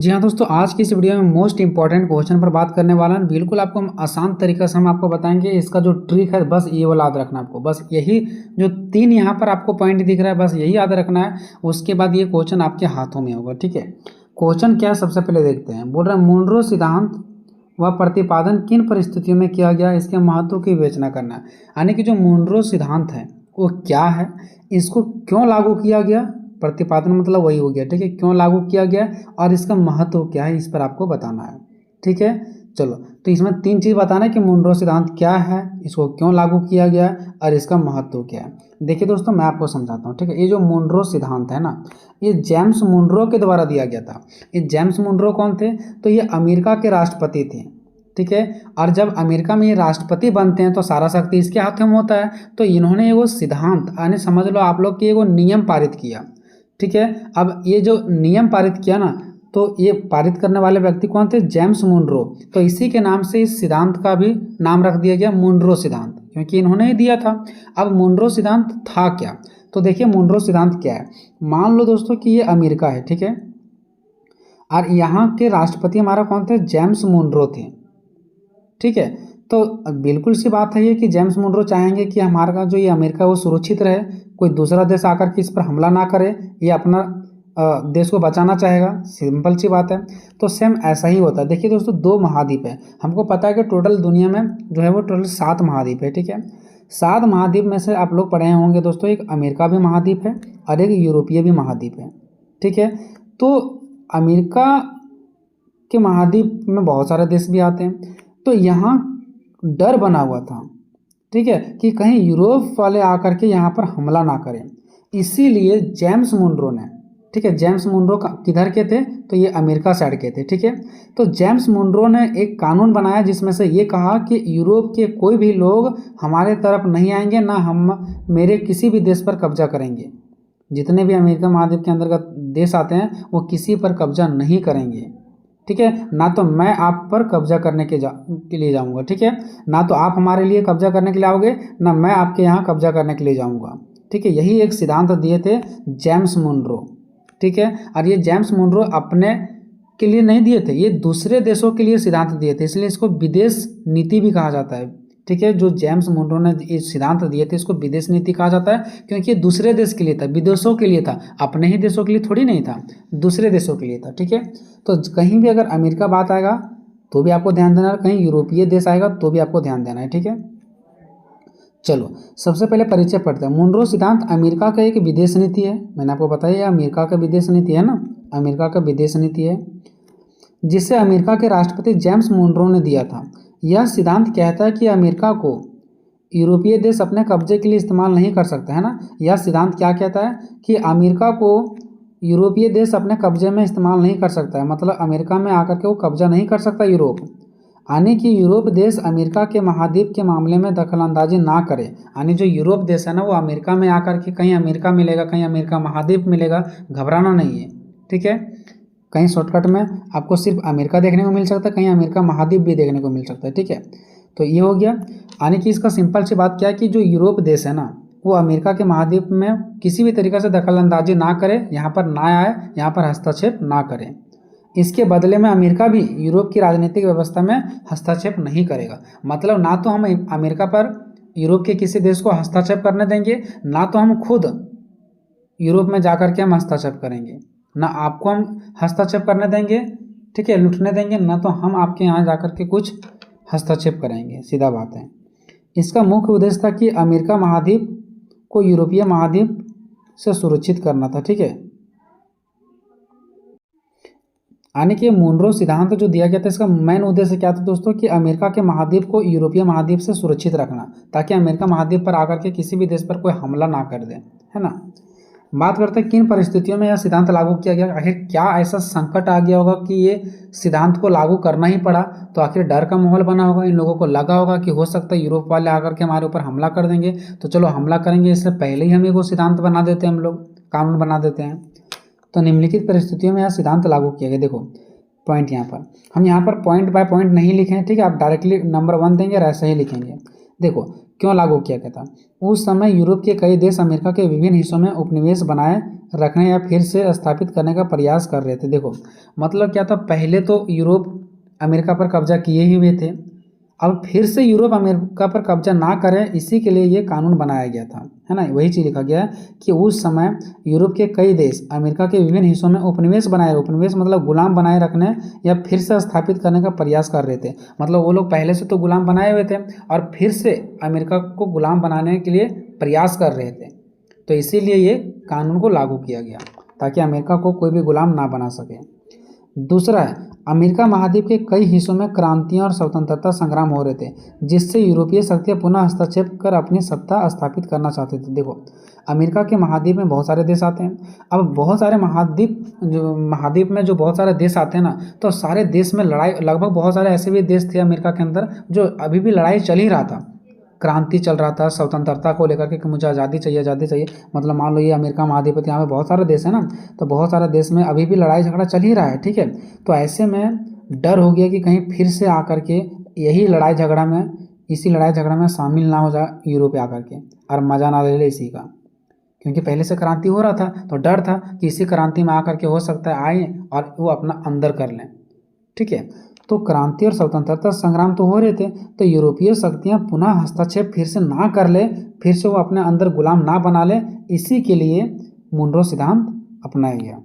जी हाँ दोस्तों, आज की इस वीडियो में मोस्ट इंपॉर्टेंट क्वेश्चन पर बात करने वाला है। बिल्कुल आपको हम आसान तरीका से हम आपको बताएंगे। इसका जो ट्रिक है बस ये वाला याद रखना आपको, बस यही जो तीन यहाँ पर आपको पॉइंट दिख रहा है बस यही याद रखना है। उसके बाद ये क्वेश्चन आपके हाथों में होगा। ठीक है, क्वेश्चन क्या है सबसे पहले देखते हैं। बोल रहा है मुनरो सिद्धांत व प्रतिपादन किन परिस्थितियों में किया गया, इसके महत्व की विवेचना करना है। यानी कि जो मुनरो सिद्धांत है वो क्या है, इसको क्यों लागू किया गया, प्रतिपादन मतलब वही हो गया। ठीक है, क्यों लागू किया गया और इसका महत्व क्या है, इस पर आपको बताना है। ठीक है, चलो तो इसमें तीन चीज़ बताना है कि मुनरो सिद्धांत क्या है, इसको क्यों लागू किया गया और इसका महत्व क्या है। देखिए दोस्तों, मैं आपको समझाता हूँ। ठीक है, ये जो मुनरो सिद्धांत है ना, ये जेम्स मुनरो के द्वारा दिया गया था। ये जेम्स मुनरो कौन थे, तो ये अमेरिका के राष्ट्रपति थे। ठीक है, और जब अमेरिका में ये राष्ट्रपति बनते हैं तो सारा शक्ति इसके हाथ में होता है। तो इन्होंने एगो सिद्धांत यानी समझ लो आप लोग कि एगो नियम पारित किया। ठीक है, अब ये जो नियम पारित किया ना, तो ये पारित करने वाले व्यक्ति कौन थे, जेम्स मुनरो। तो इसी के नाम से इस सिद्धांत का भी नाम रख दिया गया मुनरो सिद्धांत, क्योंकि इन्होंने ही दिया था। अब मुनरो सिद्धांत था क्या, तो देखिए मुनरो सिद्धांत क्या है। मान लो दोस्तों कि ये अमेरिका है, ठीक है, और यहाँ के राष्ट्रपति हमारा कौन थे, जेम्स मुनरो थे। ठीक है, तो बिल्कुल सी बात है ये कि जेम्स मुनरो चाहेंगे कि हमारा जो ये अमेरिका वो सुरक्षित रहे, कोई दूसरा देश आकर के इस पर हमला ना करे, ये अपना देश को बचाना चाहेगा। सिंपल सी बात है। तो सेम ऐसा ही होता है। देखिए दोस्तों, दो महाद्वीप है, हमको पता है कि टोटल दुनिया में जो है वो टोटल 7 महाद्वीप है। ठीक है, 7 महाद्वीप में से आप लोग पढ़े होंगे दोस्तों, एक अमेरिका भी महाद्वीप है और एक यूरोपीय भी महाद्वीप है। ठीक है, तो अमेरिका के महाद्वीप में बहुत सारे देश भी आते हैं। तो यहाँ डर बना हुआ था, ठीक है, कि कहीं यूरोप वाले आकर के यहाँ पर हमला ना करें। इसीलिए जेम्स मुनरो ने, ठीक है, जेम्स मुनरो किधर के थे, तो ये अमेरिका साइड के थे। ठीक है, तो जेम्स मुनरो ने एक कानून बनाया जिसमें से ये कहा कि यूरोप के कोई भी लोग हमारे तरफ नहीं आएंगे, ना हम मेरे किसी भी देश पर कब्जा करेंगे। जितने भी अमेरिका महाद्वीप के अंतर्गत देश आते हैं वो किसी पर कब्जा नहीं करेंगे। ठीक है, ना तो मैं आप पर कब्जा करने के लिए जाऊंगा। ठीक है, ना तो आप हमारे लिए कब्जा करने के लिए आओगे, ना मैं आपके यहाँ कब्जा करने के लिए जाऊंगा। ठीक है, यही एक सिद्धांत दिए थे जेम्स मुनरो। ठीक है, और ये जेम्स मुनरो अपने के लिए नहीं दिए थे, ये दूसरे देशों के लिए सिद्धांत दिए थे, इसलिए इसको विदेश नीति भी कहा जाता है। ठीक है, जो जेम्स मुनरो ने ये सिद्धांत दिए थे इसको विदेश नीति कहा जाता है, क्योंकि ये दूसरे देश के लिए था, विदेशों के लिए था, अपने ही देशों के लिए थोड़ी नहीं था, दूसरे देशों के लिए था। ठीक है, तो कहीं भी अगर अमेरिका बात आएगा तो भी आपको ध्यान देना है, कहीं यूरोपीय देश आएगा तो भी आपको ध्यान देना है। ठीक है, चलो सबसे पहले परिचय पढ़ते हैं। मुनरो सिद्धांत अमेरिका का एक विदेश नीति है। मैंने आपको बताया अमेरिका का विदेश नीति है ना, अमेरिका का विदेश नीति है जिसे अमेरिका के राष्ट्रपति जेम्स मुनरो ने दिया था। यह सिद्धांत कहता है कि अमेरिका को यूरोपीय देश अपने कब्जे के लिए इस्तेमाल नहीं कर सकते, है ना। यह सिद्धांत क्या कहता है कि अमेरिका को यूरोपीय देश अपने कब्जे में इस्तेमाल नहीं कर सकता है, मतलब अमेरिका में आकर के वो कब्जा नहीं कर सकता यूरोप। यानी कि यूरोप देश अमेरिका के महाद्वीप के मामले में दखलंदाजी ना करे। यानी जो यूरोप देश है ना वो अमेरिका में आकर के कहीं अमेरिका मिलेगा, कहीं अमेरिका महाद्वीप मिलेगा, घबराना नहीं है। ठीक है, कहीं शॉर्टकट में आपको सिर्फ अमेरिका देखने को मिल सकता है, कहीं अमेरिका महाद्वीप भी देखने को मिल सकता है। ठीक है, तो ये हो गया। यानी कि इसका सिंपल सी बात क्या है कि जो यूरोप देश है ना वो अमेरिका के महाद्वीप में किसी भी तरीके से दखलंदाजी ना करे, यहाँ पर ना आए, यहाँ पर हस्तक्षेप ना करे। इसके बदले में अमेरिका भी यूरोप की राजनीतिक व्यवस्था में हस्तक्षेप नहीं करेगा। मतलब ना तो हम अमेरिका पर यूरोप के किसी देश को हस्तक्षेप करने देंगे, ना तो हम खुद यूरोप में जाकर के हम हस्तक्षेप करेंगे, ना आपको हम हस्तक्षेप करने देंगे, ठीक है, लूटने देंगे, ना तो हम आपके यहाँ जाकर के कुछ हस्तक्षेप करेंगे। सीधा बात है। इसका मुख्य उद्देश्य था कि अमेरिका महाद्वीप को यूरोपीय महाद्वीप से सुरक्षित करना था। ठीक है, यानी कि मुनरो सिद्धांत जो दिया गया था इसका मेन उद्देश्य क्या था दोस्तों, कि अमेरिका के महाद्वीप को यूरोपीय महाद्वीप से सुरक्षित रखना, ताकि अमेरिका महाद्वीप पर आकर के किसी भी देश पर कोई हमला ना कर दे, है ना। बात करते हैं किन परिस्थितियों में यह सिद्धांत लागू किया गया। आखिर क्या ऐसा संकट आ गया होगा कि ये सिद्धांत को लागू करना ही पड़ा, तो आखिर डर का माहौल बना होगा, इन लोगों को लगा होगा कि हो सकता है यूरोप वाले आकर के हमारे ऊपर हमला कर देंगे, तो चलो हमला करेंगे, इससे पहले ही हम एक सिद्धांत बना देते हैं, हम लोग कानून बना देते हैं। तो निम्नलिखित परिस्थितियों में यह सिद्धांत लागू किया गया। देखो पॉइंट यहाँ पर, हम यहाँ पर पॉइंट बाय पॉइंट नहीं लिखे हैं, ठीक है, आप डायरेक्टली नंबर 1 देंगे और ऐसा ही लिखेंगे। देखो क्यों लागू किया गया था? उस समय यूरोप के कई देश अमेरिका के विभिन्न हिस्सों में उपनिवेश बनाए रखने या फिर से स्थापित करने का प्रयास कर रहे थे। देखो मतलब क्या था, पहले तो यूरोप अमेरिका पर कब्जा किए ही हुए थे, अब फिर से यूरोप अमेरिका पर कब्जा ना करे इसी के लिए ये कानून बनाया गया था, है ना। वही चीज़ लिखा गया है कि उस समय यूरोप के कई देश अमेरिका के विभिन्न हिस्सों में उपनिवेश बनाए, उपनिवेश मतलब गुलाम बनाए रखने या फिर से स्थापित करने का प्रयास कर रहे थे। मतलब वो लोग पहले से तो गुलाम बनाए हुए थे और फिर से अमेरिका को गुलाम बनाने के लिए प्रयास कर रहे थे, तो इसीलिए ये कानून को लागू किया गया ताकि अमेरिका को कोई भी गुलाम ना बना सके। दूसरा है, अमेरिका महाद्वीप के कई हिस्सों में क्रांतियां और स्वतंत्रता संग्राम हो रहे थे, जिससे यूरोपीय शक्तियां पुनः हस्तक्षेप कर अपनी सत्ता स्थापित करना चाहते थे। देखो अमेरिका के महाद्वीप में बहुत सारे देश आते हैं, अब बहुत सारे महाद्वीप में जो बहुत सारे देश आते हैं ना, तो सारे देश में लड़ाई, लगभग बहुत सारे ऐसे भी देश थे अमेरिका के अंदर जो अभी भी लड़ाई चल ही रहा था, क्रांति चल रहा था स्वतंत्रता को लेकर के कि मुझे आज़ादी चाहिए, आज़ादी चाहिए। मतलब मान लो ये अमेरिका महाद्वीप है, यहाँ पे बहुत सारे देश है ना, तो बहुत सारे देश में अभी भी लड़ाई झगड़ा चल ही रहा है, ठीक है। तो ऐसे में डर हो गया कि कहीं फिर से आकर के यही लड़ाई झगड़ा में, इसी लड़ाई झगड़ा में शामिल ना हो जाए यूरोप आकर के और मज़ा ना ले ले इसी का, क्योंकि पहले से क्रांति हो रहा था तो डर था कि इसी क्रांति में आकर के हो सकता है आए और वो अपना अंदर कर लें, ठीक है। तो क्रांति और स्वतंत्रता संग्राम तो हो रहे थे, तो यूरोपीय शक्तियां पुनः हस्तक्षेप फिर से ना कर ले, फिर से वो अपने अंदर गुलाम ना बना ले, इसी के लिए मुनरो सिद्धांत अपनाया गया।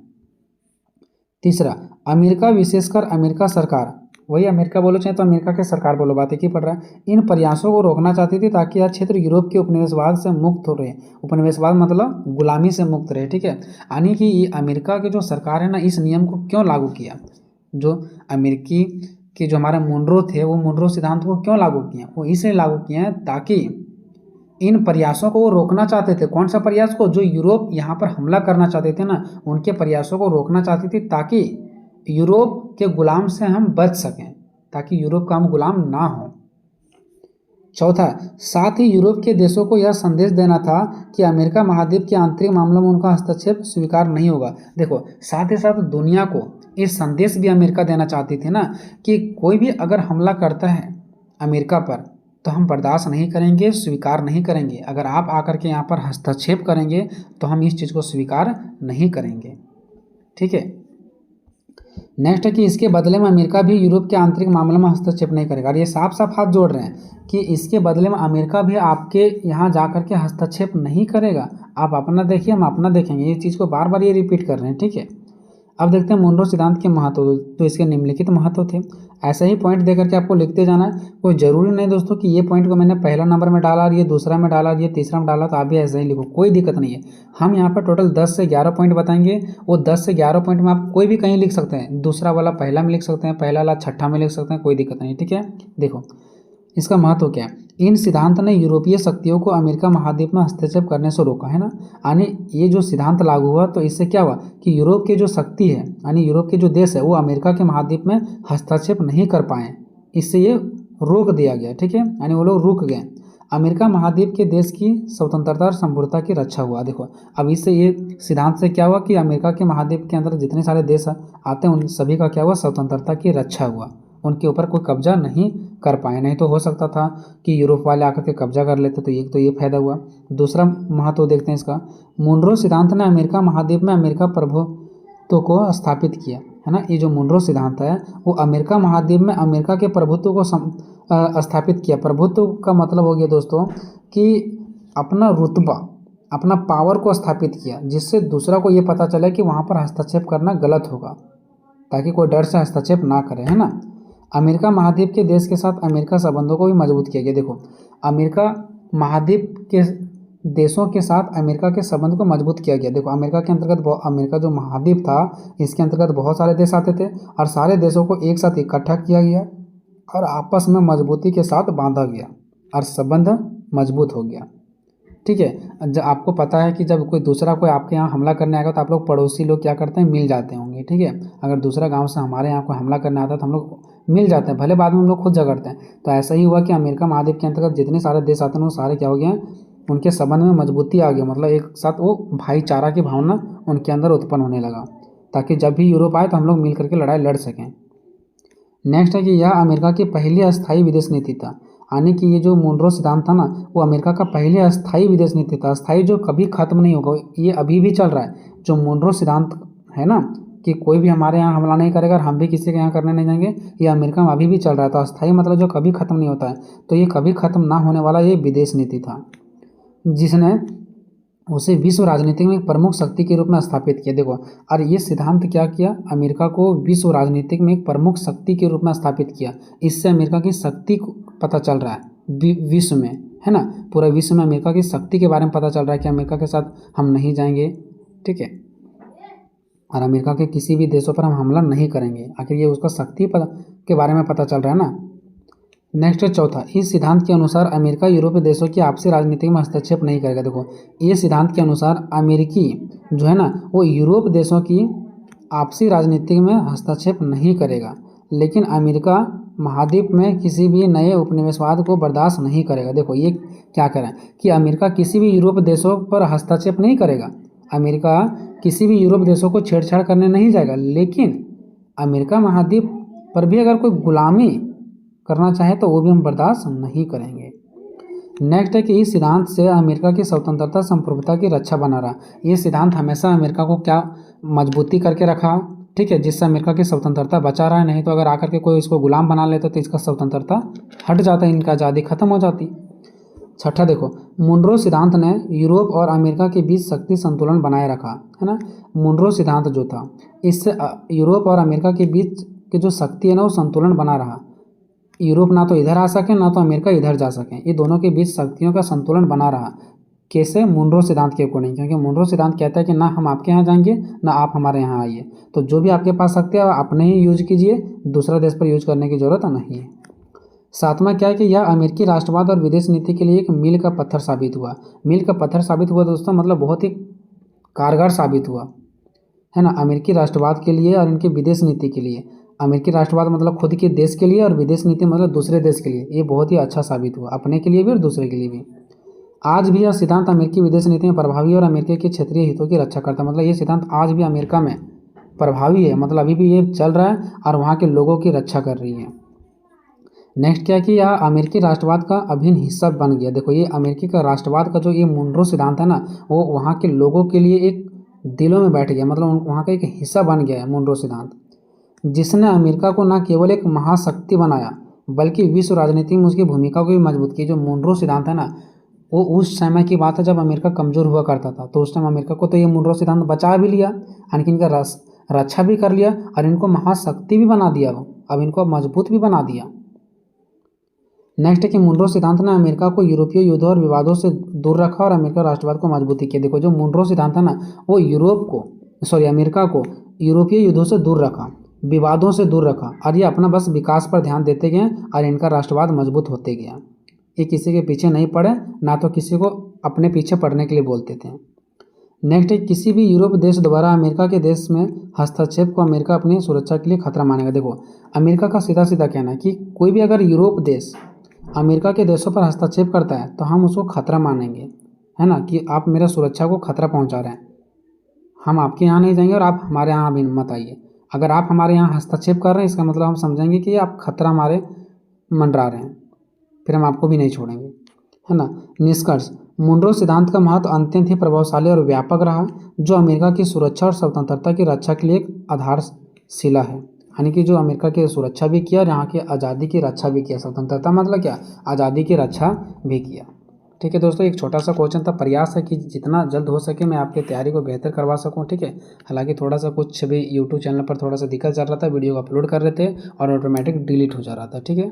तीसरा, अमेरिका विशेषकर अमेरिका सरकार, वही अमेरिका बोलो चाहे तो अमेरिका के सरकार बोलो, बात एक ही पड़ रहा है, इन प्रयासों को रोकना चाहती थी ताकि यह क्षेत्र यूरोप के उपनिवेशवाद से मुक्त हो रहे। उपनिवेशवाद मतलब गुलामी से मुक्त रहे, ठीक है। यानी कि ये अमेरिका की जो सरकार है ना, इस नियम को क्यों लागू किया, जो अमेरिकी के जो हमारे मुनरो थे वो मुनरो सिद्धांत को क्यों लागू किए, वो इसलिए लागू किए हैं ताकि इन प्रयासों को वो रोकना चाहते थे। कौन सा प्रयास को, जो यूरोप यहाँ पर हमला करना चाहते थे ना, उनके प्रयासों को रोकना चाहती थी ताकि यूरोप के गुलाम से हम बच सकें, ताकि यूरोप का हम गुलाम ना हो। चौथा, साथ ही यूरोप के देशों को यह संदेश देना था कि अमेरिका महाद्वीप के आंतरिक मामलों में उनका हस्तक्षेप स्वीकार नहीं होगा। देखो साथ ही साथ दुनिया को ये संदेश भी अमेरिका देना चाहती थी ना कि कोई भी अगर हमला करता है अमेरिका पर तो हम बर्दाश्त नहीं करेंगे, स्वीकार नहीं करेंगे। अगर आप आकर के यहाँ पर हस्तक्षेप करेंगे तो हम इस चीज़ को स्वीकार नहीं करेंगे, ठीक है। नेक्स्ट है कि इसके बदले में अमेरिका भी यूरोप के आंतरिक मामलों में हस्तक्षेप नहीं करेगा, और ये साफ साफ हाथ जोड़ रहे हैं कि इसके बदले में अमेरिका भी आपके यहाँ जा कर के हस्तक्षेप नहीं करेगा, आप अपना देखिए हम अपना देखेंगे। ये चीज़ को बार बार ये रिपीट कर रहे हैं, ठीक है। अब देखते हैं मुनरो सिद्धांत के महत्व, तो इसके निम्नलिखित महत्व थे। ऐसा ही पॉइंट देकर के आपको लिखते जाना है, कोई ज़रूरी नहीं दोस्तों कि ये पॉइंट को मैंने पहला नंबर में डाला और ये दूसरा में डाला और ये तीसरा में डाला, तो आप भी ऐसा ही लिखो, कोई दिक्कत नहीं है। हम यहाँ पर टोटल 10 से 11 पॉइंट बताएंगे, वो 10 से 11 पॉइंट में आप कोई भी कहीं लिख सकते हैं, दूसरा वाला पहला में लिख सकते हैं, पहला वाला छठा में लिख सकते हैं, कोई दिक्कत नहीं, ठीक है। देखो इसका महत्व क्या है, इन सिद्धांत ने यूरोपीय शक्तियों को अमेरिका महाद्वीप में हस्तक्षेप करने से रोका, है ना। यानी ये जो सिद्धांत लागू हुआ तो इससे क्या हुआ कि यूरोप की जो शक्ति है, यानी यूरोप के जो देश है, वो अमेरिका के महाद्वीप में हस्तक्षेप नहीं कर पाए, इससे ये रोक दिया गया, ठीक है। यानी वो लोग रुक गए, अमेरिका महाद्वीप के देश की स्वतंत्रता और संपूर्णता की रक्षा हुआ। देखो अब इससे ये सिद्धांत से क्या हुआ कि अमेरिका के महाद्वीप के अंदर जितने सारे देश आते हैं उन सभी का क्या हुआ, स्वतंत्रता की रक्षा हुआ, उनके ऊपर कोई कब्जा नहीं कर पाए। नहीं तो हो सकता था कि यूरोप वाले आकर के कब्जा कर लेते, तो ये फायदा हुआ। दूसरा महत्व देखते हैं इसका, मुनरो सिद्धांत ने अमेरिका महाद्वीप में अमेरिका प्रभुत्व को स्थापित किया, है ना। ये जो मुनरो सिद्धांत है वो अमेरिका महाद्वीप में अमेरिका के प्रभुत्व को स्थापित किया। प्रभुत्व का मतलब हो गया दोस्तों कि अपना रुतबा, अपना पावर को स्थापित किया, जिससे दूसरा को ये पता चले कि वहाँ पर हस्तक्षेप करना गलत होगा, ताकि कोई डर से हस्तक्षेप ना करे, है ना। अमेरिका महाद्वीप के देश के साथ अमेरिका संबंधों को भी मजबूत किया गया। देखो अमेरिका महाद्वीप के देशों के साथ अमेरिका के संबंध को मजबूत किया गया। देखो अमेरिका के अंतर्गत, अमेरिका जो महाद्वीप था इसके अंतर्गत बहुत सारे देश आते थे और सारे देशों को एक साथ इकट्ठा किया गया और आपस में मजबूती के साथ बांधा गया और संबंध मजबूत हो गया, ठीक है। जब आपको पता है कि जब कोई आपके यहाँ हमला करने आएगा तो आप लोग पड़ोसी लोग क्या करते हैं, मिल जाते होंगे, ठीक है। अगर दूसरा गांव से हमारे यहाँ कोई हमला करने आता है तो हम लोग मिल जाते हैं, भले बाद में हम लोग खुद झगड़ते हैं। तो ऐसा ही हुआ कि अमेरिका महाद्वीप के अंतर्गत जितने सारे देश आते हैं वो सारे क्या हो गए, उनके संबंध में मजबूती आ गई, मतलब एक साथ वो भाईचारा की भावना उनके अंदर उत्पन्न होने लगा, ताकि जब भी यूरोप आए तो हम लोग मिल करके लड़ाई लड़ सकें। नेक्स्ट है कि यह अमेरिका की पहली अस्थायी विदेश नीति था, यानी कि ये जो मुनरो सिद्धांत था ना, वो अमेरिका का पहले अस्थायी विदेश नीति था, अस्थायी जो कभी खत्म नहीं होगा, ये अभी भी चल रहा है। जो मुनरो सिद्धांत है ना कि कोई भी हमारे यहाँ हमला नहीं करेगा और हम भी किसी के यहाँ करने नहीं जाएंगे, ये अमेरिका में अभी भी चल रहा है। तो अस्थायी मतलब जो कभी खत्म नहीं होता है, तो ये कभी खत्म ना होने वाला ये विदेश नीति था, जिसने उसे विश्व राजनीति में एक प्रमुख शक्ति के रूप में स्थापित किया। देखो, और ये सिद्धांत क्या किया, अमेरिका को विश्व राजनीतिक में एक प्रमुख शक्ति के रूप में स्थापित किया। इससे अमेरिका की शक्ति को पता चल रहा है विश्व में, है ना, पूरा विश्व में अमेरिका की शक्ति के बारे में पता चल रहा है कि अमेरिका के साथ हम नहीं जाएंगे, ठीक है, और अमेरिका के किसी भी देशों पर हम हमला नहीं करेंगे। आखिर ये उसका शक्ति के बारे में पता चल रहा है ना। नेक्स्ट है चौथा, इस सिद्धांत के अनुसार अमेरिका यूरोपीय देशों की आपसी राजनीति में हस्तक्षेप नहीं करेगा। देखो, ये सिद्धांत के अनुसार अमेरिकी जो है ना, वो यूरोप देशों की आपसी राजनीति में हस्तक्षेप नहीं करेगा, लेकिन अमेरिका महाद्वीप में किसी भी नए उपनिवेशवाद को बर्दाश्त नहीं करेगा। देखो, ये क्या करें कि अमेरिका किसी भी यूरोप देशों पर हस्तक्षेप नहीं करेगा, अमेरिका किसी भी यूरोप देशों को छेड़छाड़ करने नहीं जाएगा, लेकिन अमेरिका महाद्वीप पर भी अगर कोई गुलामी करना चाहे तो वो भी हम बर्दाश्त नहीं करेंगे। नेक्स्ट है कि इस सिद्धांत से अमेरिका की स्वतंत्रता संप्रभुता की रक्षा बना रहा। ये सिद्धांत हमेशा अमेरिका को क्या मजबूती करके रखा, ठीक है, जिससे अमेरिका की स्वतंत्रता बचा रहा है। नहीं तो अगर आकर के कोई इसको गुलाम बना लेता तो इसका स्वतंत्रता हट जाता, इनका आज़ादी खत्म हो जाती। छठा देखो, मुनरो सिद्धांत ने यूरोप और अमेरिका के बीच शक्ति संतुलन बनाए रखा, है ना। मुनरो सिद्धांत जो था, इससे यूरोप और अमेरिका के बीच की जो शक्ति है ना, वो संतुलन बना रहा। यूरोप ना तो इधर आ सके ना तो अमेरिका इधर जा सके, ये दोनों के बीच शक्तियों का संतुलन बना रहा। कैसे? मुनरो सिद्धांत के अकॉर्डिंग, क्योंकि मुनरो सिद्धांत कहता है कि ना हम आपके यहाँ जाएंगे ना आप हमारे यहाँ आइए, तो जो भी आपके पास शक्ति है अपने ही यूज कीजिए, दूसरा देश पर यूज करने की जरूरत नहीं है। सातवां क्या है कि यह अमेरिकी राष्ट्रवाद और विदेश नीति के लिए एक मील का पत्थर साबित हुआ। मील का पत्थर साबित हुआ दोस्तों, मतलब बहुत ही कारगर साबित हुआ, है ना, अमेरिकी राष्ट्रवाद के लिए और इनकी विदेश नीति के लिए। अमेरिकी राष्ट्रवाद मतलब खुद के देश के लिए और विदेश नीति मतलब दूसरे देश के लिए। ये बहुत ही अच्छा साबित हुआ, अपने के लिए भी और दूसरे के लिए भी। आज भी यह सिद्धांत अमेरिकी विदेश नीति में प्रभावी और अमेरिका के क्षेत्रीय हितों की रक्षा करता है। मतलब ये सिद्धांत आज भी अमेरिका में प्रभावी है, मतलब अभी भी ये चल रहा है और वहाँ के लोगों की रक्षा कर रही है। नेक्स्ट क्या कि यह अमेरिकी राष्ट्रवाद का अभिन्न हिस्सा बन गया। देखो, ये अमेरिकी का राष्ट्रवाद का जो ये मुनरो सिद्धांत है ना, वो वहाँ के लोगों के लिए एक दिलों में बैठ गया, मतलब वहाँ का एक हिस्सा बन गया है मुनरो सिद्धांत, जिसने अमेरिका को न केवल एक महाशक्ति बनाया बल्कि विश्व राजनीति में उसकी भूमिका को भी मजबूत की। जो मुनरो सिद्धांत है ना, वो उस समय की बात है जब अमेरिका कमज़ोर हुआ करता था, तो उस टाइम अमेरिका को तो ये मुनरो सिद्धांत बचा भी लिया, यानी इनका रक्षा भी कर लिया और इनको महाशक्ति भी बना दिया, अब इनको मजबूत भी बना दिया। नेक्स्ट है कि मुनरो सिद्धांत ने अमेरिका को यूरोपीय युद्धों और विवादों से दूर रखा और अमेरिका राष्ट्रवाद को मजबूती किया। देखो, जो मुनरो सिद्धांत है ना, वो अमेरिका को यूरोपीय युद्धों से दूर रखा, विवादों से दूर रखा, और ये अपना बस विकास पर ध्यान देते गए और इनका राष्ट्रवाद मजबूत होते गया। ये किसी के पीछे नहीं पड़े, ना तो किसी को अपने पीछे पड़ने के लिए बोलते थे। नेक्स्ट है, किसी भी यूरोप देश द्वारा अमेरिका के देश में हस्तक्षेप को अमेरिका अपनी सुरक्षा के लिए खतरा मानेगा। देखो, अमेरिका का सीधा सीधा कहना है कि कोई भी अगर यूरोप देश अमेरिका के देशों पर हस्तक्षेप करता है तो हम उसको खतरा मानेंगे, है ना, कि आप मेरा सुरक्षा को खतरा पहुंचा रहे हैं, हम आपके यहाँ नहीं जाएंगे और आप हमारे यहाँ भी मत आइए। अगर आप हमारे यहाँ हस्तक्षेप कर रहे हैं, इसका मतलब हम समझेंगे कि आप खतरा हमारे मंडरा रहे हैं, फिर हम आपको भी नहीं छोड़ेंगे, है ना। निष्कर्ष, मुनरो सिद्धांत का महत्व अत्यंत ही प्रभावशाली और व्यापक रहा, जो अमेरिका की सुरक्षा और स्वतंत्रता की रक्षा के लिए एक आधारशिला है। यानी कि जो अमेरिका की सुरक्षा भी किया और यहाँ की आज़ादी की रक्षा भी किया। स्वतंत्रता मतलब क्या? आज़ादी की रक्षा भी किया। ठीक है दोस्तों, एक छोटा सा क्वेश्चन था, प्रयास है कि जितना जल्द हो सके मैं आपकी तैयारी को बेहतर करवा सकूं। ठीक है, हालांकि थोड़ा सा कुछ भी यूट्यूब चैनल पर थोड़ा सा दिक्कत चल रहा था, वीडियो को अपलोड कर रहे थे और ऑटोमेटिक डिलीट हो जा रहा था। ठीक है।